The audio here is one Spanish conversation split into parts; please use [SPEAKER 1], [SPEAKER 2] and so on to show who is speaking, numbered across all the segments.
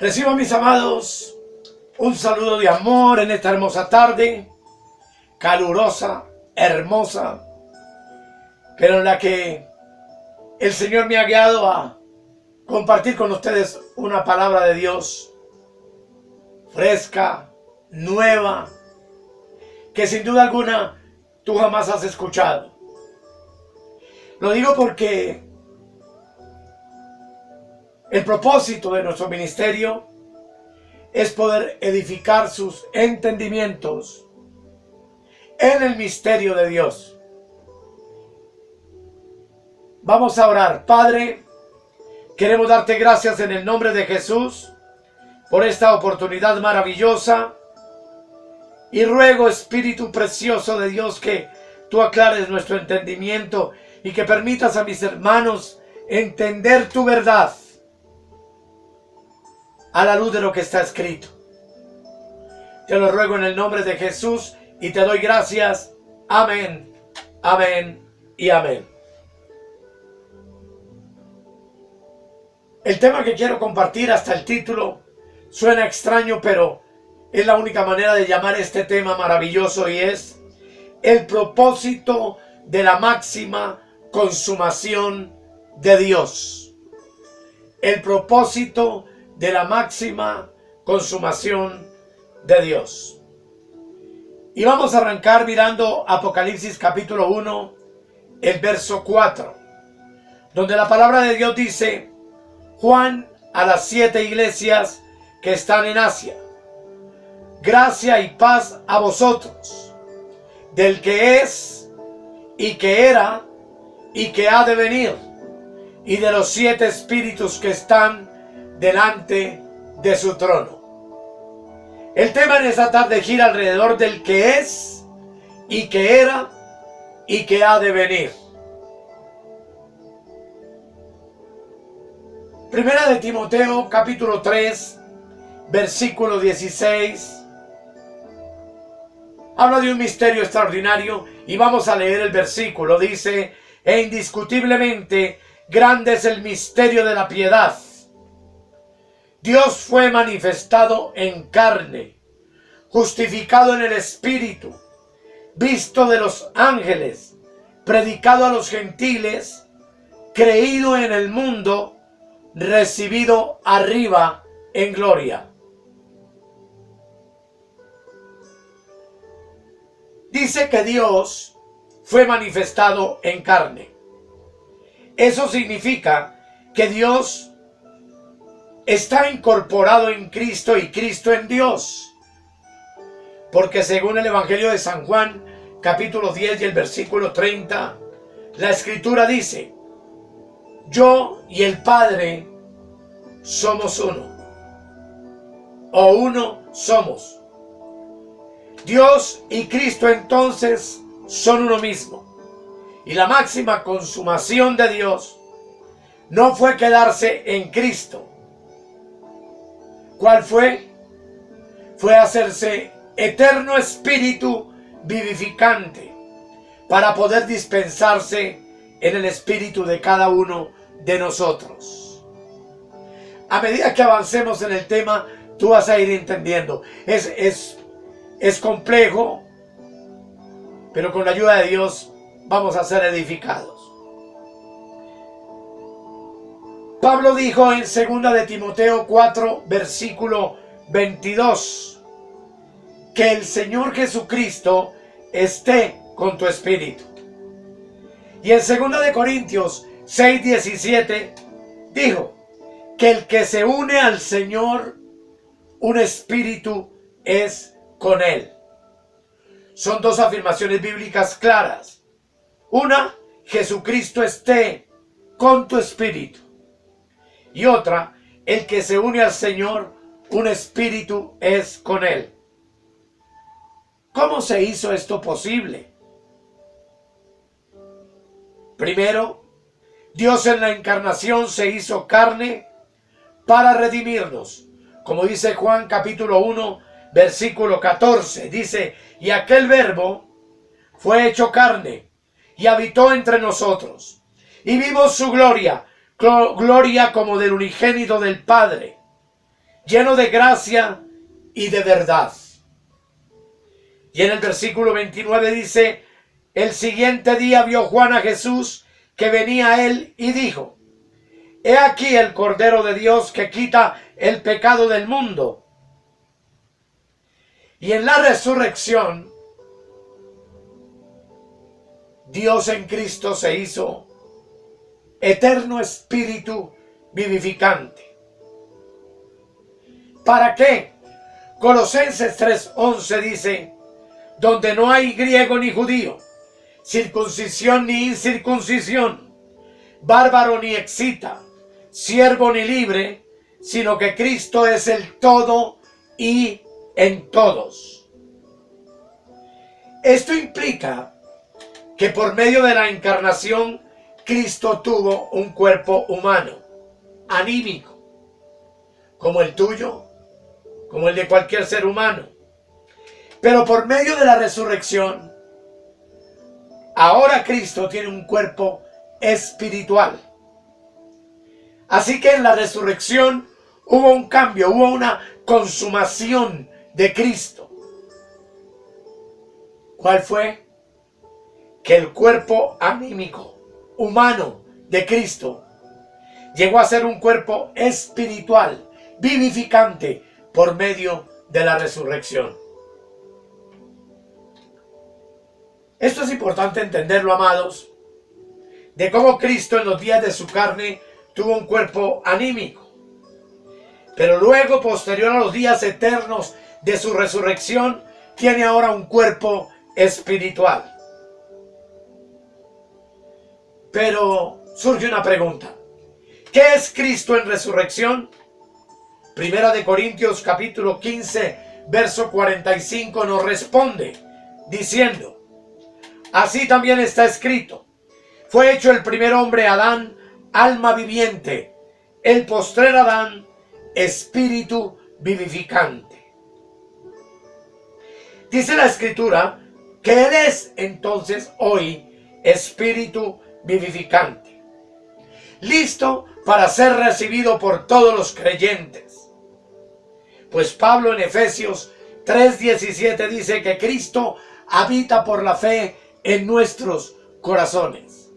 [SPEAKER 1] Reciban, mis amados, un saludo de amor en esta hermosa tarde, calurosa, hermosa, pero en la que el Señor me ha guiado a compartir con ustedes una palabra de Dios fresca, nueva, que sin duda alguna tú jamás has escuchado. Lo digo porque el propósito de nuestro ministerio es poder edificar sus entendimientos en el misterio de Dios. Vamos a orar. Padre, queremos darte gracias en el nombre de Jesús por esta oportunidad maravillosa y ruego, Espíritu precioso de Dios, que tú aclares nuestro entendimiento y que permitas a mis hermanos entender tu verdad a la luz de lo que está escrito. Te lo ruego en el nombre de Jesús y te doy gracias. Amén, amén y amén. El tema que quiero compartir, hasta el título suena extraño, pero es la única manera de llamar este tema maravilloso, y es el propósito de la máxima consumación de Dios. El propósito de la máxima consumación de Dios. Y vamos a arrancar mirando Apocalipsis capítulo 1, el verso 4, donde la palabra de Dios dice: Juan a las 7 iglesias que están en Asia, gracia y paz a vosotros, del que es, y que era, y que ha de venir, y de los 7 espíritus que están delante de su trono. El tema en esta tarde gira alrededor del que es, y que era, y que ha de venir. Primera de Timoteo capítulo 3, versículo 16. Habla de un misterio extraordinario y vamos a leer el versículo. Dice: e indiscutiblemente grande es el misterio de la piedad. Dios fue manifestado en carne, justificado en el Espíritu, visto de los ángeles, predicado a los gentiles, creído en el mundo, recibido arriba en gloria. Dice que Dios fue manifestado en carne. Eso significa que Dios está incorporado en Cristo y Cristo en Dios. Porque según el Evangelio de San Juan, capítulo 10 y el versículo 30, la Escritura dice: yo y el Padre somos uno, o uno somos. Dios y Cristo entonces son uno mismo. Y la máxima consumación de Dios no fue quedarse en Cristo. ¿Cuál fue? Fue hacerse eterno espíritu vivificante para poder dispensarse en el espíritu de cada uno de nosotros. A medida que avancemos en el tema, tú vas a ir entendiendo. Es complejo, pero con la ayuda de Dios vamos a ser edificados. Pablo dijo en 2 de Timoteo 4, versículo 22, que el Señor Jesucristo esté con tu espíritu. Y en 2 de Corintios 6, 17 dijo que el que se une al Señor, un espíritu es con él. Son dos afirmaciones bíblicas claras. Una, Jesucristo esté con tu espíritu. Y otra, el que se une al Señor, un espíritu es con él. ¿Cómo se hizo esto posible? Primero, Dios en la encarnación se hizo carne para redimirnos. Como dice Juan capítulo 1, versículo 14. Dice: y aquel verbo fue hecho carne y habitó entre nosotros. Y vimos su gloria, gloria como del unigénito del Padre, lleno de gracia y de verdad. Y en el versículo 29 dice: el siguiente día vio Juan a Jesús que venía a él y dijo: he aquí el Cordero de Dios que quita el pecado del mundo. Y en la resurrección, Dios en Cristo se hizo eterno espíritu vivificante. ¿Para qué? Colosenses 3:11 dice: donde no hay griego ni judío, circuncisión ni incircuncisión, bárbaro ni excita, siervo ni libre, sino que Cristo es el todo y en todos. Esto implica que por medio de la encarnación, Cristo tuvo un cuerpo humano, anímico, como el tuyo, como el de cualquier ser humano. Pero por medio de la resurrección, ahora Cristo tiene un cuerpo espiritual. Así que en la resurrección hubo un cambio, hubo una consumación de Cristo. ¿Cuál fue? Que el cuerpo anímico, humano de Cristo llegó a ser un cuerpo espiritual, vivificante, por medio de la resurrección. Esto es importante entenderlo, amados, de cómo Cristo en los días de su carne tuvo un cuerpo anímico, pero luego, posterior a los días eternos de su resurrección, tiene ahora un cuerpo espiritual. Pero surge una pregunta: ¿qué es Cristo en resurrección? Primera de Corintios capítulo 15, verso 45 nos responde diciendo: así también está escrito, fue hecho el primer hombre Adán, alma viviente, el postrer Adán, espíritu vivificante. Dice la Escritura que Él es entonces hoy espíritu vivificante, listo para ser recibido por todos los creyentes. Pues Pablo en Efesios 3:17 dice que Cristo habita por la fe en nuestros corazones.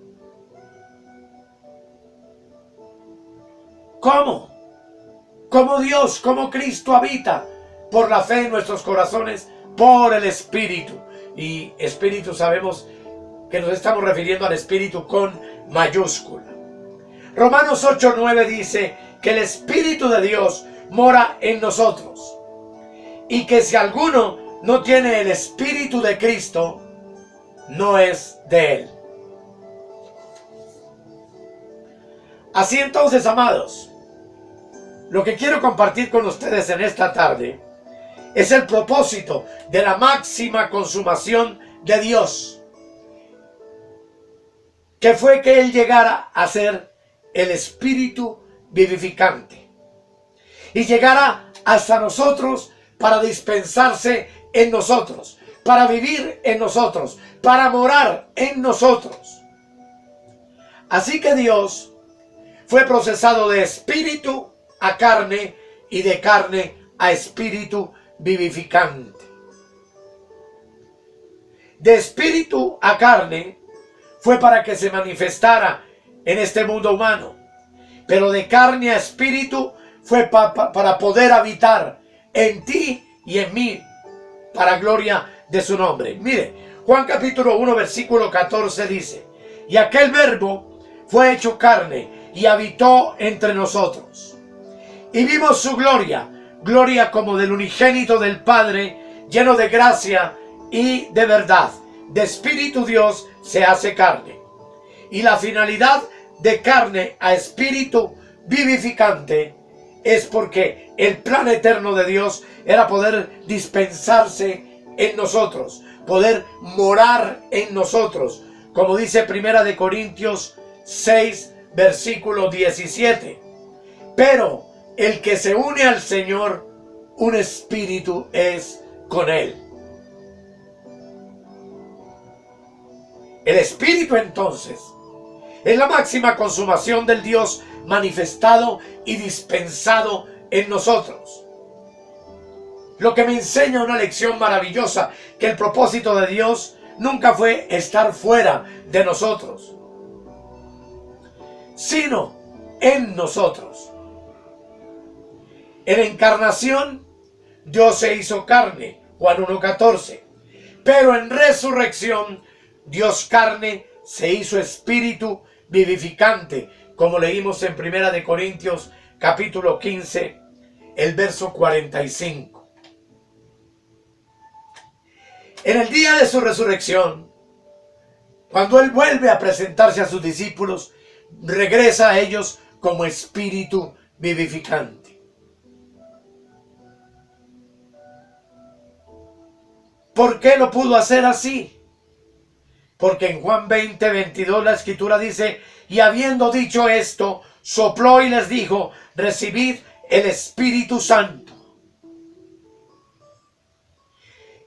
[SPEAKER 1] ¿Cómo? ¿Cómo Dios, cómo Cristo habita por la fe en nuestros corazones? Por el Espíritu. Y Espíritu sabemos que nos estamos refiriendo al Espíritu con mayúscula. Romanos 8:9 dice que el Espíritu de Dios mora en nosotros. Y que si alguno no tiene el Espíritu de Cristo, no es de Él. Así entonces, amados, lo que quiero compartir con ustedes en esta tarde es el propósito de la máxima consumación de Dios, que fue que Él llegara a ser el Espíritu vivificante y llegara hasta nosotros para dispensarse en nosotros, para vivir en nosotros, para morar en nosotros. Así que Dios fue procesado de espíritu a carne y de carne a espíritu vivificante. De espíritu a carne fue para que se manifestara en este mundo humano, pero de carne a espíritu fue para poder habitar en ti y en mí, para gloria de su nombre. Mire, Juan capítulo 1 versículo 14 dice: y aquel verbo fue hecho carne y habitó entre nosotros. Y vimos su gloria, gloria como del unigénito del Padre, lleno de gracia y de verdad. De espíritu Dios se hace carne. Y la finalidad de carne a espíritu vivificante es porque el plan eterno de Dios era poder dispensarse en nosotros, poder morar en nosotros, como dice Primera de Corintios 6, versículo 17. Pero el que se une al Señor, un espíritu es con Él. El espíritu entonces es la máxima consumación del Dios manifestado y dispensado en nosotros. Lo que me enseña una lección maravillosa, que el propósito de Dios nunca fue estar fuera de nosotros, sino en nosotros. En encarnación, Dios se hizo carne, Juan 1:14. Pero en resurrección, Dios carne se hizo espíritu vivificante, como leímos en 1 Corintios capítulo 15, el verso 45. En el día de su resurrección, cuando Él vuelve a presentarse a sus discípulos, regresa a ellos como espíritu vivificante. ¿Por qué lo pudo hacer así? Porque en Juan 20:22 la Escritura dice: y habiendo dicho esto, sopló y les dijo: recibid el Espíritu Santo.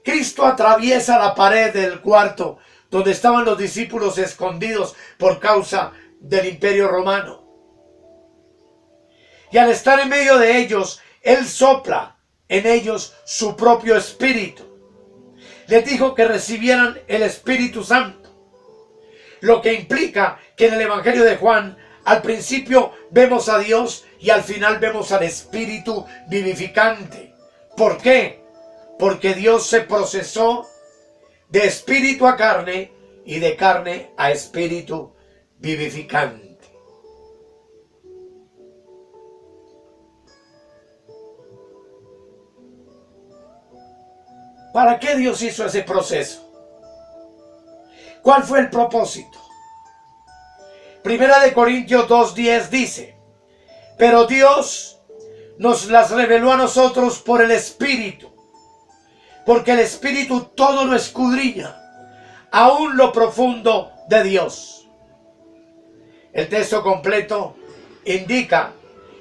[SPEAKER 1] Cristo atraviesa la pared del cuarto donde estaban los discípulos escondidos por causa del Imperio Romano. Y al estar en medio de ellos, Él sopla en ellos su propio espíritu. Les dijo que recibieran el Espíritu Santo. Lo que implica que en el Evangelio de Juan, al principio vemos a Dios y al final vemos al Espíritu vivificante. ¿Por qué? Porque Dios se procesó de espíritu a carne y de carne a espíritu vivificante. ¿Para qué Dios hizo ese proceso? ¿Cuál fue el propósito? 1 Corintios 2:10 dice: pero Dios nos las reveló a nosotros por el Espíritu, porque el Espíritu todo lo escudriña, aún lo profundo de Dios. El texto completo indica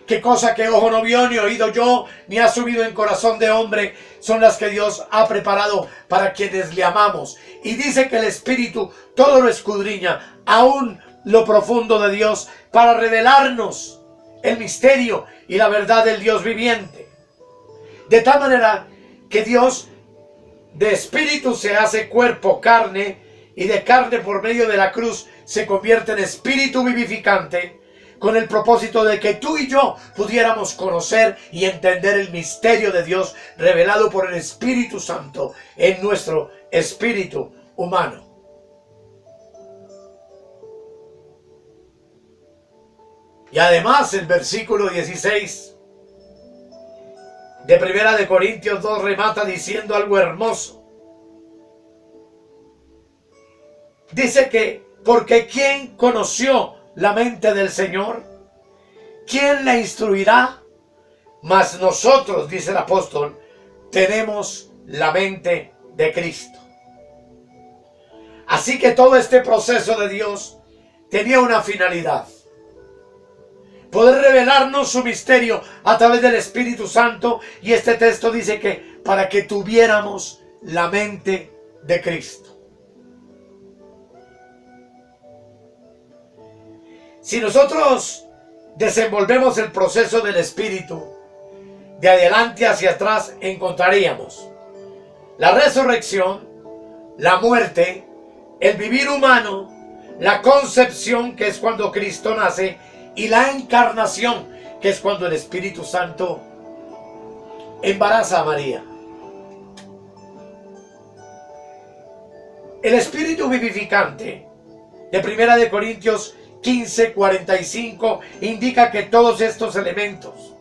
[SPEAKER 1] que cosa que ojo no vio, ni oído yo, ni ha subido en corazón de hombre, son las que Dios ha preparado para quienes le amamos. Y dice que el Espíritu todo lo escudriña, aún lo profundo de Dios, para revelarnos el misterio y la verdad del Dios viviente. De tal manera que Dios de espíritu se hace cuerpo, carne, y de carne por medio de la cruz se convierte en espíritu vivificante, con el propósito de que tú y yo pudiéramos conocer y entender el misterio de Dios revelado por el Espíritu Santo en nuestro espíritu humano. Y además el versículo 16 de 1 Corintios 2 remata diciendo algo hermoso. Dice que porque ¿quién conoció la mente del Señor? ¿Quién la instruirá? Mas nosotros, dice el apóstol, tenemos la mente de Cristo. Así que todo este proceso de Dios tenía una finalidad: poder revelarnos su misterio a través del Espíritu Santo. Y este texto dice que para que tuviéramos la mente de Cristo. Si nosotros desenvolvemos el proceso del Espíritu, de adelante hacia atrás encontraríamos la resurrección, la muerte, el vivir humano, la concepción, que es cuando Cristo nace, y la encarnación, que es cuando el Espíritu Santo embaraza a María. El Espíritu vivificante de 1 Corintios 15:45 indica que todos estos elementos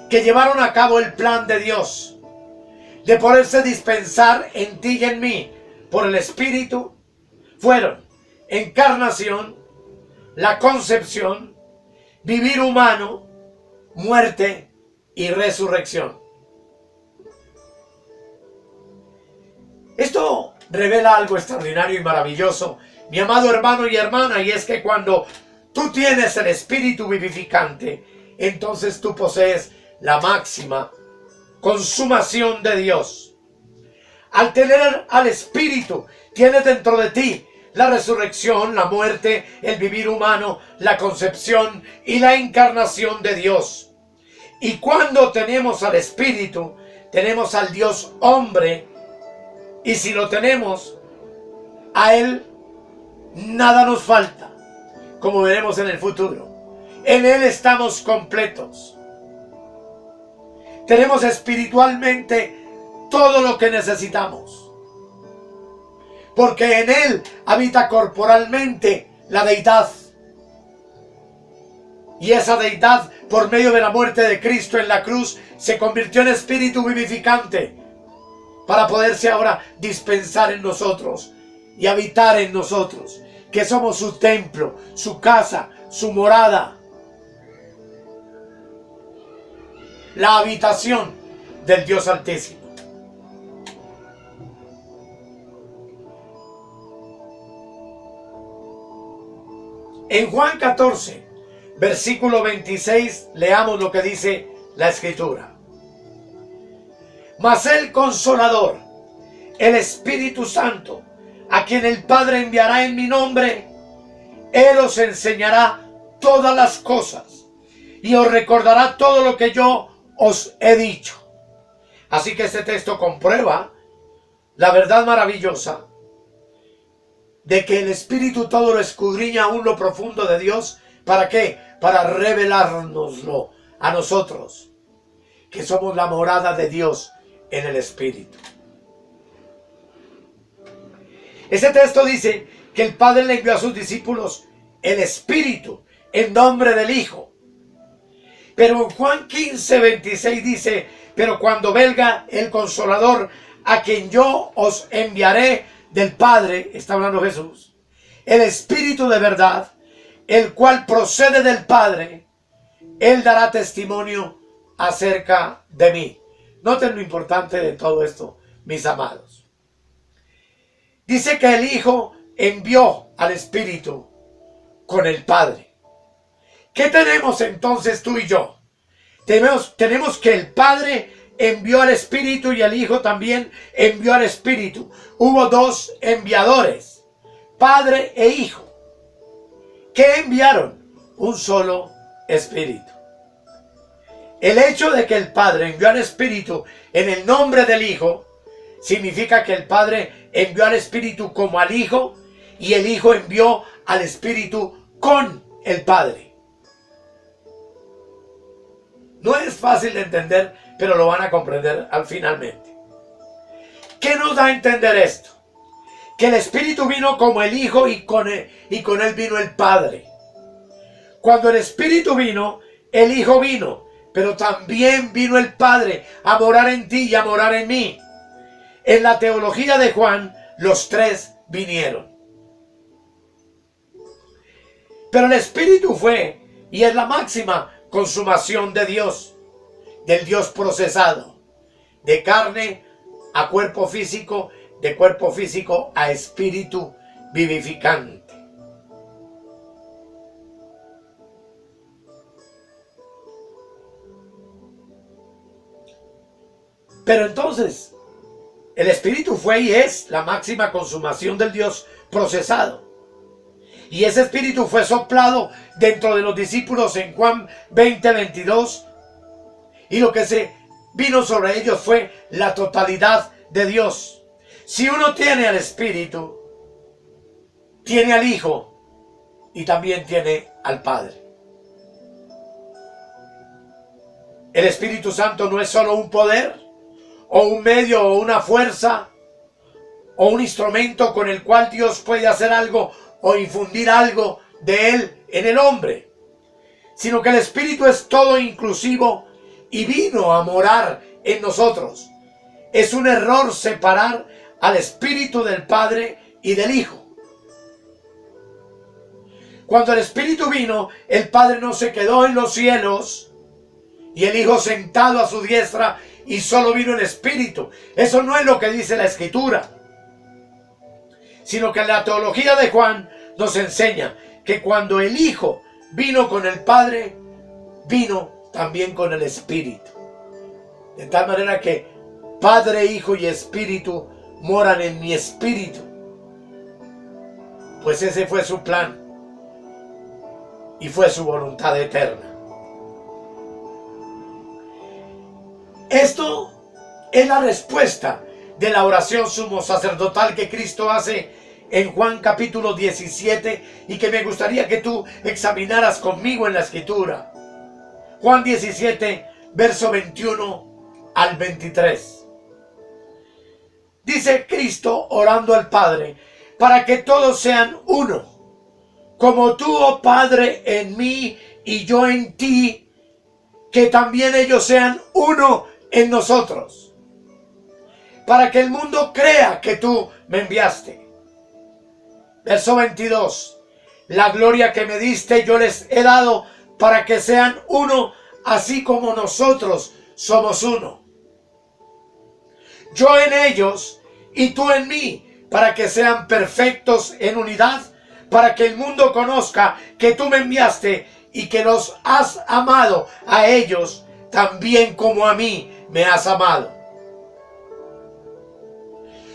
[SPEAKER 1] que llevaron a cabo el plan de Dios de poderse dispensar en ti y en mí por el Espíritu fueron encarnación, la concepción, vivir humano, muerte y resurrección. Esto revela algo extraordinario y maravilloso, mi amado hermano y hermana, y es que cuando tú tienes el Espíritu vivificante, entonces tú posees la máxima consumación de Dios. Al tener al Espíritu, tienes dentro de ti la resurrección, la muerte, el vivir humano, la concepción y la encarnación de Dios. Y cuando tenemos al Espíritu, tenemos al Dios hombre. Y si lo tenemos, a Él nada nos falta, como veremos en el futuro. En Él estamos completos. Tenemos espiritualmente todo lo que necesitamos. Porque en Él habita corporalmente la deidad. Y esa deidad, por medio de la muerte de Cristo en la cruz, se convirtió en espíritu vivificante para poderse ahora dispensar en nosotros y habitar en nosotros, que somos su templo, su casa, su morada, la habitación del Dios Altísimo. En Juan 14, versículo 26, leamos lo que dice la Escritura. Mas el Consolador, el Espíritu Santo, a quien el Padre enviará en mi nombre, Él os enseñará todas las cosas y os recordará todo lo que yo os he dicho. Así que este texto comprueba la verdad maravillosa de que el Espíritu todo lo escudriña aún lo profundo de Dios. ¿Para qué? Para revelárnoslo a nosotros, que somos la morada de Dios en el Espíritu. Ese texto dice que el Padre le envió a sus discípulos el Espíritu en nombre del Hijo. Pero en Juan 15, 26 dice: pero cuando venga el Consolador, a quien yo os enviaré del Padre, está hablando Jesús, el Espíritu de verdad, el cual procede del Padre, Él dará testimonio acerca de mí. Noten lo importante de todo esto, mis amados. Dice que el Hijo envió al Espíritu con el Padre. ¿Qué tenemos entonces tú y yo? Tenemos que el Padre envió al Espíritu y el Hijo también envió al Espíritu. Hubo dos enviadores, Padre e Hijo. ¿Qué enviaron? Un solo Espíritu. El hecho de que el Padre envió al Espíritu en el nombre del Hijo significa que el Padre envió al Espíritu como al Hijo y el Hijo envió al Espíritu con el Padre. No es fácil de entender, pero lo van a comprender al finalmente. ¿Qué nos da a entender esto? Que el Espíritu vino como el Hijo y con él vino el Padre. Cuando el Espíritu vino, el Hijo vino, pero también vino el Padre a morar en ti y a morar en mí. En la teología de Juan, los tres vinieron. Pero el Espíritu fue y es la máxima consumación de Dios, del Dios procesado, de carne a cuerpo físico, de cuerpo físico a espíritu vivificante. Pero entonces, el Espíritu fue y es la máxima consumación del Dios procesado. Y ese Espíritu fue soplado dentro de los discípulos en Juan 20, 22. Y lo que se vino sobre ellos fue la totalidad de Dios. Si uno tiene al Espíritu, tiene al Hijo y también tiene al Padre. El Espíritu Santo no es solo un poder, o un medio, o una fuerza, o un instrumento con el cual Dios puede hacer algo o infundir algo de Él en el hombre, sino que el Espíritu es todo inclusivo y vino a morar en nosotros. Es un error separar al Espíritu del Padre y del Hijo. Cuando el Espíritu vino, el Padre no se quedó en los cielos y el Hijo sentado a su diestra y solo vino el Espíritu. Eso no es lo que dice la Escritura, sino que la teología de Juan nos enseña que cuando el Hijo vino con el Padre, vino también con el Espíritu. De tal manera que Padre, Hijo y Espíritu moran en mi espíritu. Pues ese fue su plan y fue su voluntad eterna. Esto es la respuesta de la oración sumo sacerdotal que Cristo hace en Juan capítulo 17 y que me gustaría que tú examinaras conmigo en la escritura. Juan 17, verso 21 al 23. Dice Cristo orando al Padre, para que todos sean uno, como tú, oh Padre, en mí y yo en ti, que también ellos sean uno en nosotros, para que el mundo crea que tú me enviaste. Verso 22. La gloria que me diste yo les he dado para que sean uno, así como nosotros somos uno. Yo en ellos y tú en mí, para que sean perfectos en unidad, para que el mundo conozca que tú me enviaste y que los has amado a ellos también como a mí me has amado.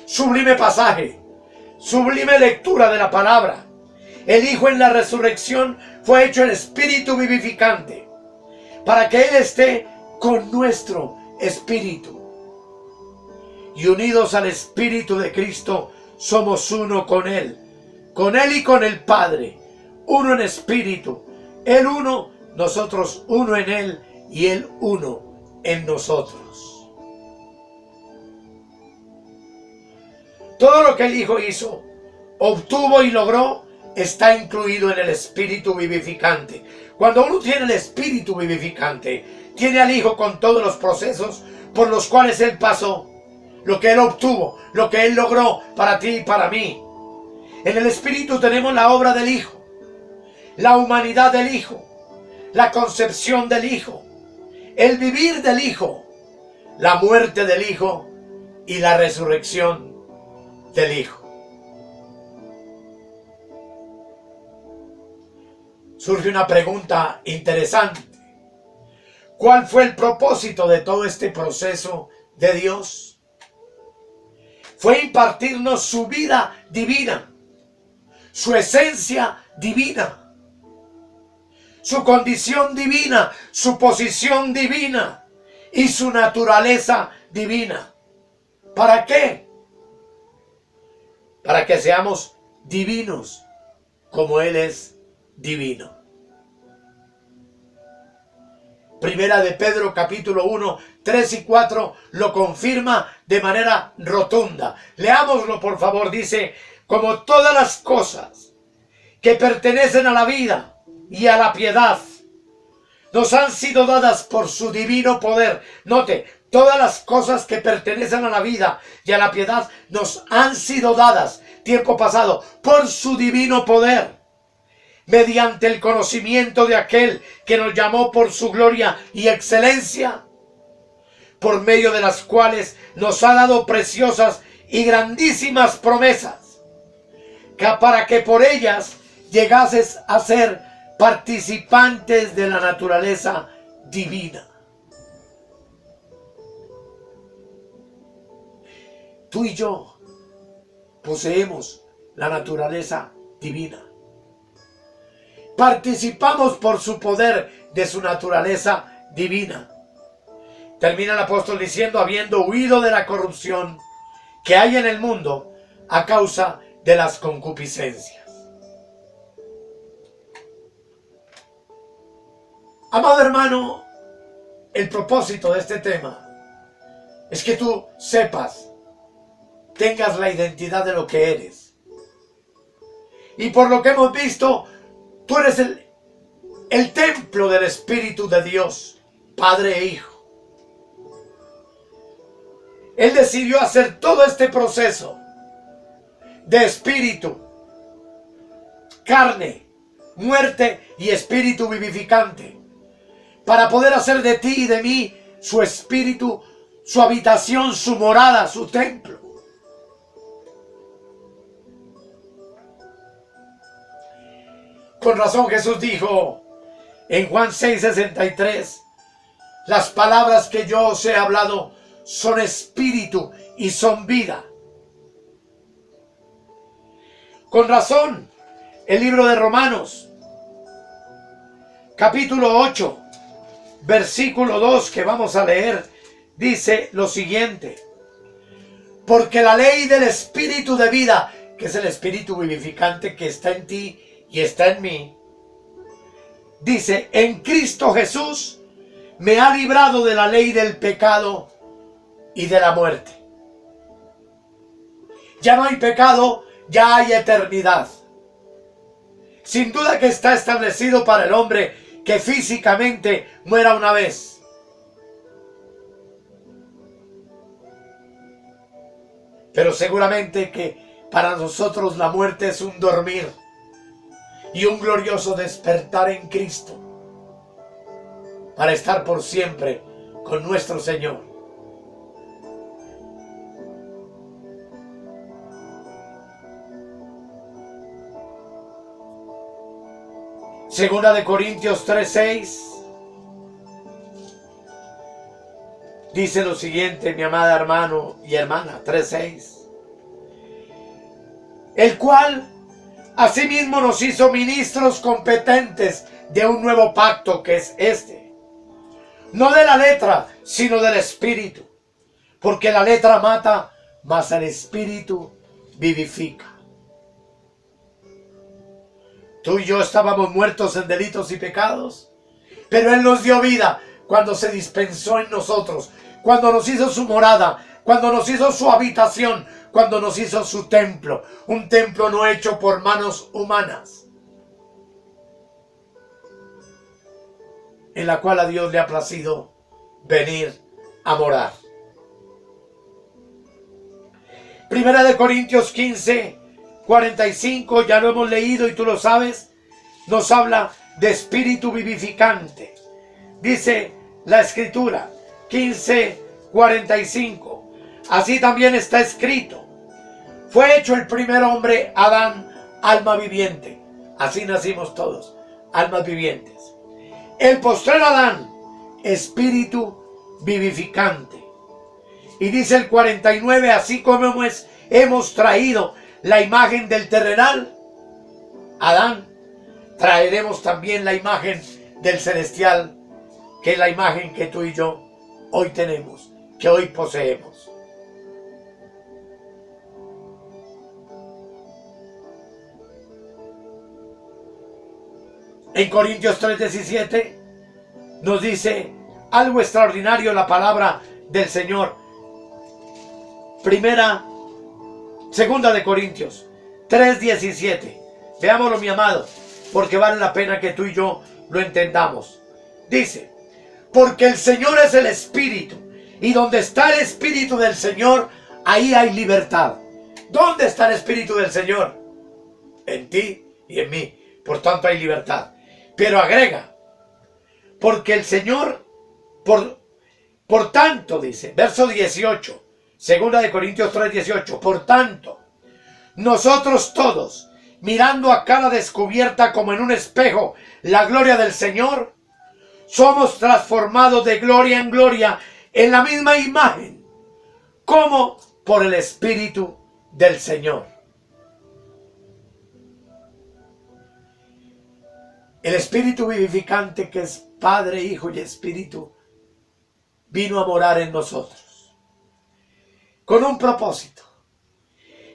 [SPEAKER 1] Sublime pasaje. Sublime lectura de la palabra. El Hijo en la resurrección fue hecho el Espíritu vivificante para que Él esté con nuestro espíritu. Y unidos al Espíritu de Cristo somos uno con Él y con el Padre. Uno en espíritu. Él uno, nosotros uno en Él y Él uno en nosotros. Todo lo que el Hijo hizo, obtuvo y logró, está incluido en el Espíritu vivificante. Cuando uno tiene el Espíritu vivificante, tiene al Hijo con todos los procesos por los cuales Él pasó, lo que Él obtuvo, lo que Él logró para ti y para mí. En el Espíritu tenemos la obra del Hijo, la humanidad del Hijo, la concepción del Hijo, el vivir del Hijo, la muerte del Hijo y la resurrección del Hijo. Surge una pregunta interesante. ¿Cuál fue el propósito de todo este proceso de Dios? Fue impartirnos su vida divina, su esencia divina, su condición divina, su posición divina y su naturaleza divina. ¿Para qué? Para que seamos divinos como Él es divino. Primera de Pedro capítulo 1, 3 y 4 lo confirma de manera rotunda. Leámoslo por favor. Dice: como todas las cosas que pertenecen a la vida y a la piedad nos han sido dadas por su divino poder. Note, todas las cosas que pertenecen a la vida y a la piedad nos han sido dadas, tiempo pasado, por su divino poder, mediante el conocimiento de aquel que nos llamó por su gloria y excelencia, por medio de las cuales nos ha dado preciosas y grandísimas promesas, para que por ellas llegases a ser participantes de la naturaleza divina. Tú y yo poseemos la naturaleza divina. Participamos por su poder de su naturaleza divina. Termina el apóstol diciendo: habiendo huido de la corrupción que hay en el mundo a causa de las concupiscencias. Amado hermano, el propósito de este tema es que tú sepas, tengas la identidad de lo que eres. Y por lo que hemos visto, tú eres el templo del Espíritu de Dios, Padre e Hijo. Él decidió hacer todo este proceso de espíritu, carne, muerte y espíritu vivificante, para poder hacer de ti y de mí su espíritu, su habitación, su morada, su templo. Con razón Jesús dijo en Juan 6:63, las palabras que yo os he hablado son espíritu y son vida. Con razón, el libro de Romanos, capítulo 8, versículo 2, que vamos a leer, dice lo siguiente: porque la ley del espíritu de vida, que es el espíritu vivificante que está en ti y está en mí, dice, en Cristo Jesús me ha librado de la ley del pecado y de la muerte. Ya no hay pecado, ya hay eternidad. Sin duda que está establecido para el hombre que físicamente muera una vez. Pero seguramente que para nosotros la muerte es un dormir y un glorioso despertar en Cristo, para estar por siempre con nuestro Señor. Segunda de Corintios 3:6 dice lo siguiente, mi amada hermano y hermana, 3:6. El cual asimismo nos hizo ministros competentes de un nuevo pacto, que es este, no de la letra, sino del espíritu, porque la letra mata, mas el espíritu vivifica. Tú y yo estábamos muertos en delitos y pecados, pero Él nos dio vida cuando se dispensó en nosotros, cuando nos hizo su morada, cuando nos hizo su habitación, cuando nos hizo su templo, un templo no hecho por manos humanas, en la cual a Dios le ha placido venir a morar. Primera de Corintios 15:45, ya lo hemos leído y tú lo sabes, nos habla de espíritu vivificante. Dice la escritura, 15:45, así también está escrito, fue hecho el primer hombre, Adán, alma viviente. Así nacimos todos, almas vivientes. El postrer Adán, espíritu vivificante. Y dice el 49, así como hemos traído la imagen del terrenal, Adán, traeremos también la imagen del celestial, que es la imagen que tú y yo hoy tenemos, que hoy poseemos. En Corintios 3:17 nos dice algo extraordinario la palabra del Señor. Segunda de Corintios 3:17. Veámoslo, mi amado, porque vale la pena que tú y yo lo entendamos. Dice, porque el Señor es el Espíritu, y donde está el Espíritu del Señor, ahí hay libertad. ¿Dónde está el Espíritu del Señor? En ti y en mí. Por tanto hay libertad. Pero agrega, porque el Señor, por tanto, dice, verso 18, segunda de Corintios 3:18, por tanto, nosotros todos, mirando a cara descubierta como en un espejo la gloria del Señor, somos transformados de gloria en gloria en la misma imagen, como por el Espíritu del Señor. El Espíritu vivificante, que es Padre, Hijo y Espíritu, vino a morar en nosotros con un propósito,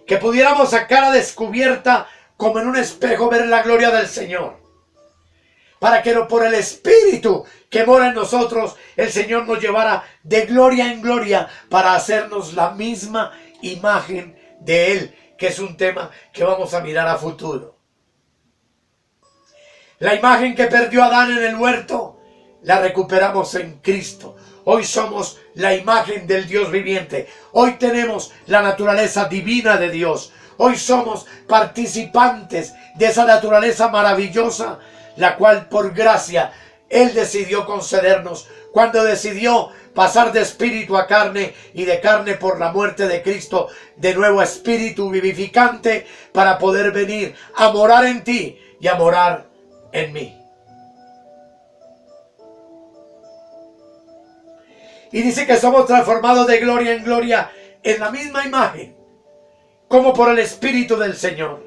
[SPEAKER 1] que pudiéramos a cara descubierta como en un espejo ver la gloria del Señor, para que por el Espíritu que mora en nosotros el Señor nos llevara de gloria en gloria para hacernos la misma imagen de Él, que es un tema que vamos a mirar a futuro. La imagen que perdió Adán en el huerto, la recuperamos en Cristo. Hoy somos la imagen del Dios viviente. Hoy tenemos la naturaleza divina de Dios. Hoy somos participantes de esa naturaleza maravillosa, la cual por gracia Él decidió concedernos cuando decidió pasar de espíritu a carne y de carne por la muerte de Cristo, de nuevo a espíritu vivificante, para poder venir a morar en ti y a morar en mí. Y dice que somos transformados de gloria en gloria en la misma imagen, como por el Espíritu del Señor.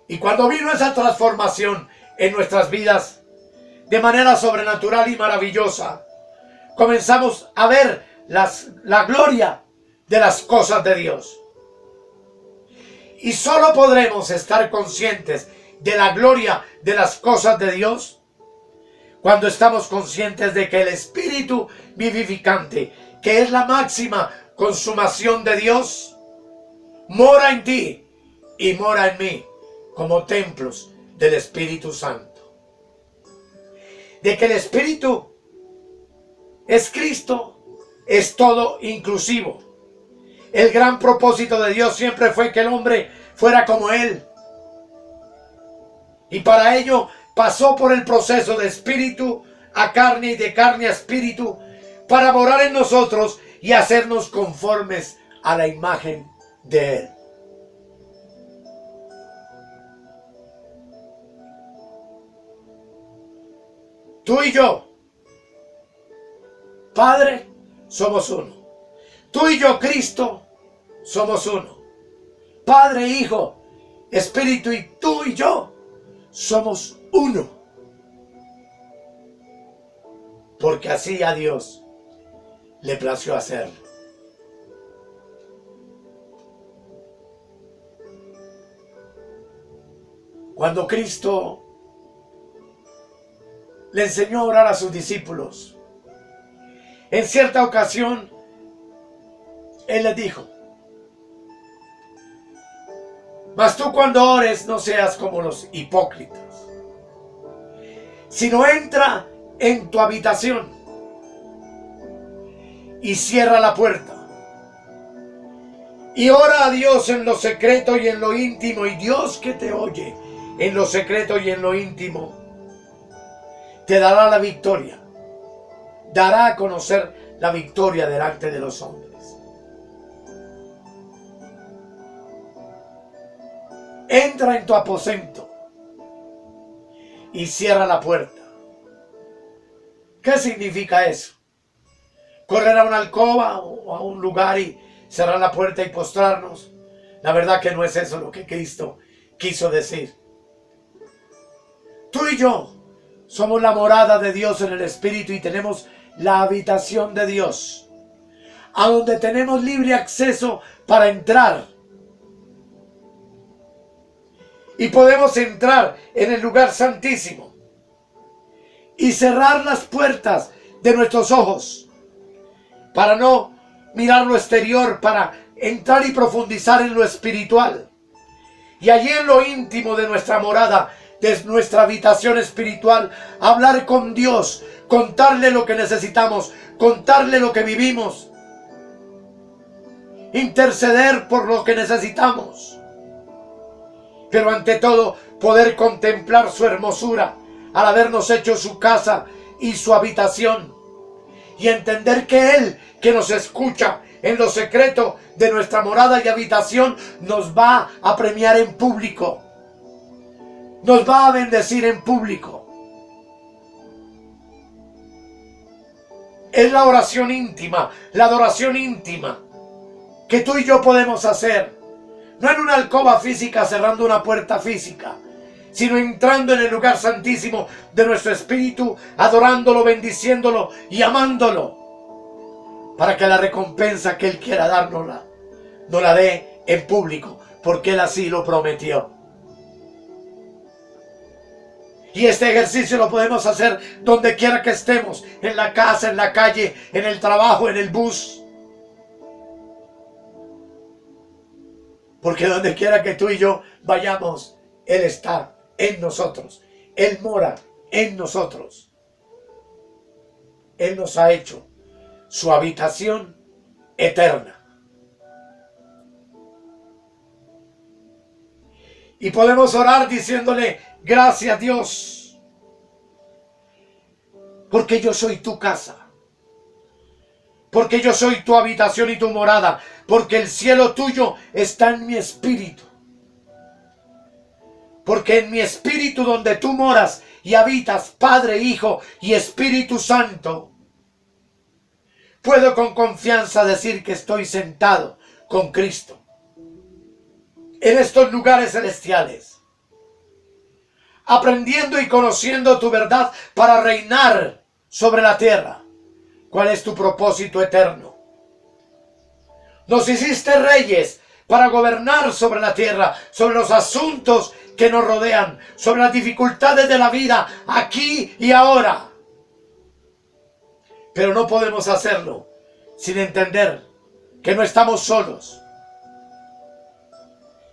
[SPEAKER 1] Y cuando vino esa transformación en nuestras vidas de manera sobrenatural y maravillosa, comenzamos a ver la gloria de las cosas de Dios. Y solo podremos estar conscientes de la gloria de las cosas de Dios cuando estamos conscientes de que el Espíritu vivificante, que es la máxima consumación de Dios, mora en ti y mora en mí como templos del Espíritu Santo. De que el Espíritu es Cristo, es todo inclusivo. El gran propósito de Dios siempre fue que el hombre fuera como Él. Y para ello pasó por el proceso de espíritu a carne y de carne a espíritu para morar en nosotros y hacernos conformes a la imagen de Él. Tú y yo, Padre, somos uno. Tú y yo, Cristo, somos uno. Padre, Hijo, Espíritu, y tú y yo somos uno. Porque así a Dios le plació hacerlo. Cuando Cristo le enseñó a orar a sus discípulos, en cierta ocasión, Él les dijo: mas tú cuando ores no seas como los hipócritas, sino entra en tu habitación y cierra la puerta y ora a Dios en lo secreto y en lo íntimo, y Dios que te oye en lo secreto y en lo íntimo te dará la victoria, dará a conocer la victoria delante de los hombres. Entra en tu aposento y cierra la puerta. ¿Qué significa eso? ¿Correr a una alcoba o a un lugar y cerrar la puerta y postrarnos? La verdad que no es eso lo que Cristo quiso decir. Tú y yo somos la morada de Dios en el Espíritu y tenemos la habitación de Dios, a donde tenemos libre acceso para entrar. Y podemos entrar en el lugar santísimo y cerrar las puertas de nuestros ojos para no mirar lo exterior, para entrar y profundizar en lo espiritual. Y allí en lo íntimo de nuestra morada, de nuestra habitación espiritual, hablar con Dios, contarle lo que necesitamos, contarle lo que vivimos, interceder por lo que necesitamos. Pero ante todo, poder contemplar su hermosura al habernos hecho su casa y su habitación. Y entender que Él, que nos escucha en lo secreto de nuestra morada y habitación, nos va a premiar en público. Nos va a bendecir en público. Es la oración íntima, la adoración íntima que tú y yo podemos hacer. No en una alcoba física cerrando una puerta física, sino entrando en el lugar santísimo de nuestro espíritu, adorándolo, bendiciéndolo y amándolo, para que la recompensa que Él quiera darnos nos la dé en público, porque Él así lo prometió. Y este ejercicio lo podemos hacer donde quiera que estemos, en la casa, en la calle, en el trabajo, en el bus. Porque donde quiera que tú y yo vayamos, Él está en nosotros. Él mora en nosotros. Él nos ha hecho su habitación eterna. Y podemos orar diciéndole: gracias, Dios, porque yo soy tu casa. Porque yo soy tu habitación y tu morada. Porque el cielo tuyo está en mi espíritu. Porque en mi espíritu donde tú moras y habitas, Padre, Hijo y Espíritu Santo, puedo con confianza decir que estoy sentado con Cristo en estos lugares celestiales, aprendiendo y conociendo tu verdad para reinar sobre la tierra, cuál es tu propósito eterno. Nos hiciste reyes para gobernar sobre la tierra, sobre los asuntos que nos rodean, sobre las dificultades de la vida, aquí y ahora. Pero no podemos hacerlo sin entender que no estamos solos,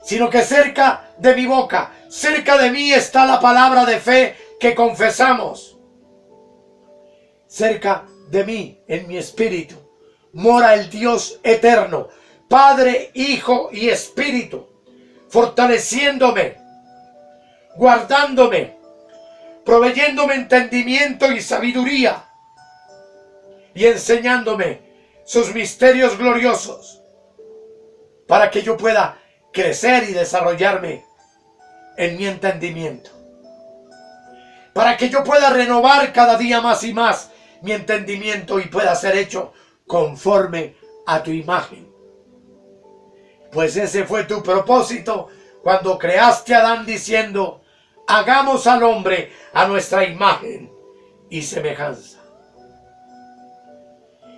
[SPEAKER 1] sino que cerca de mi boca, cerca de mí está la palabra de fe que confesamos. Cerca de mí, en mi espíritu, mora el Dios eterno, Padre, Hijo y Espíritu, fortaleciéndome, guardándome, proveyéndome entendimiento y sabiduría y enseñándome sus misterios gloriosos para que yo pueda crecer y desarrollarme en mi entendimiento, para que yo pueda renovar cada día más y más mi entendimiento y pueda ser hecho conforme a tu imagen. Pues ese fue tu propósito cuando creaste a Adán diciendo: hagamos al hombre a nuestra imagen y semejanza.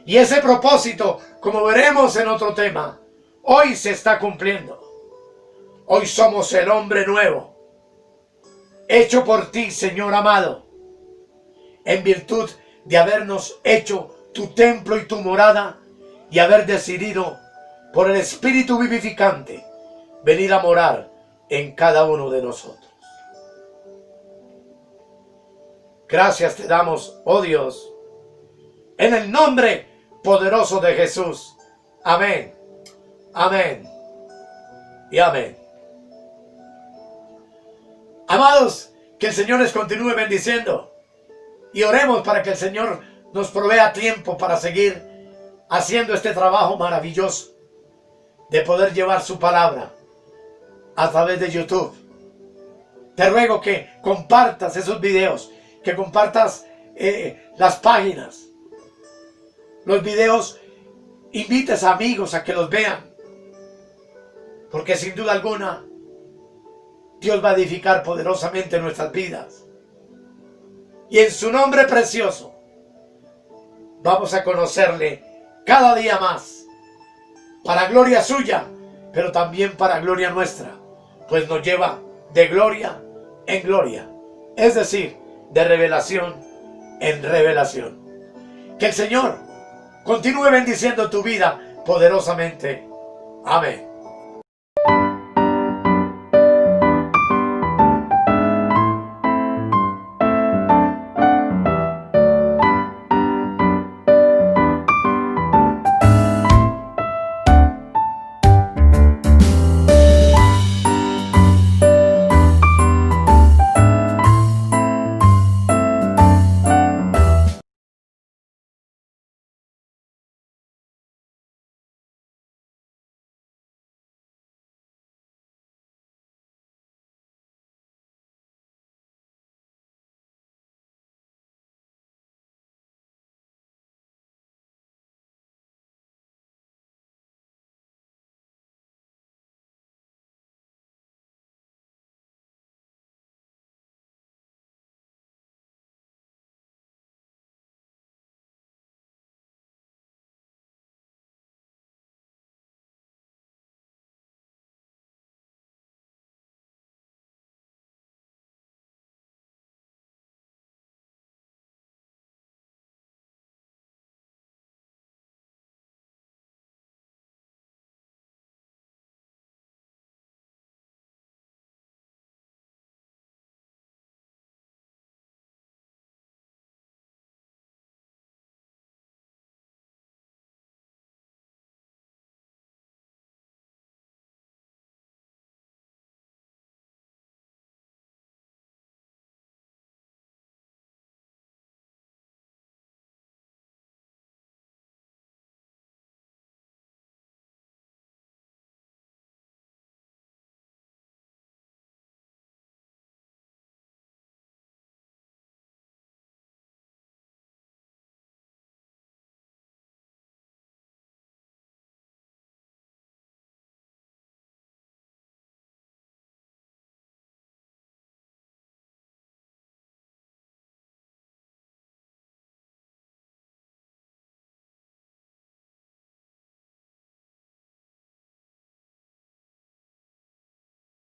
[SPEAKER 1] Y ese propósito, como veremos en otro tema, hoy se está cumpliendo. Hoy somos el hombre nuevo, hecho por ti, Señor amado, en virtud de habernos hecho tu templo y tu morada y haber decidido por el Espíritu vivificante venir a morar en cada uno de nosotros. Gracias te damos, oh Dios, en el nombre poderoso de Jesús. Amén, amén y amén. Amados, que el Señor les continúe bendiciendo y oremos para que el Señor nos provea tiempo para seguir haciendo este trabajo maravilloso de poder llevar su palabra a través de YouTube. Te ruego que compartas esos videos, que compartas las páginas, los videos, invites a amigos a que los vean, porque sin duda alguna Dios va a edificar poderosamente nuestras vidas. Y en su nombre precioso vamos a conocerle cada día más, para gloria suya, pero también para gloria nuestra, pues nos lleva de gloria en gloria, es decir, de revelación en revelación. Que el Señor continúe bendiciendo tu vida poderosamente. Amén.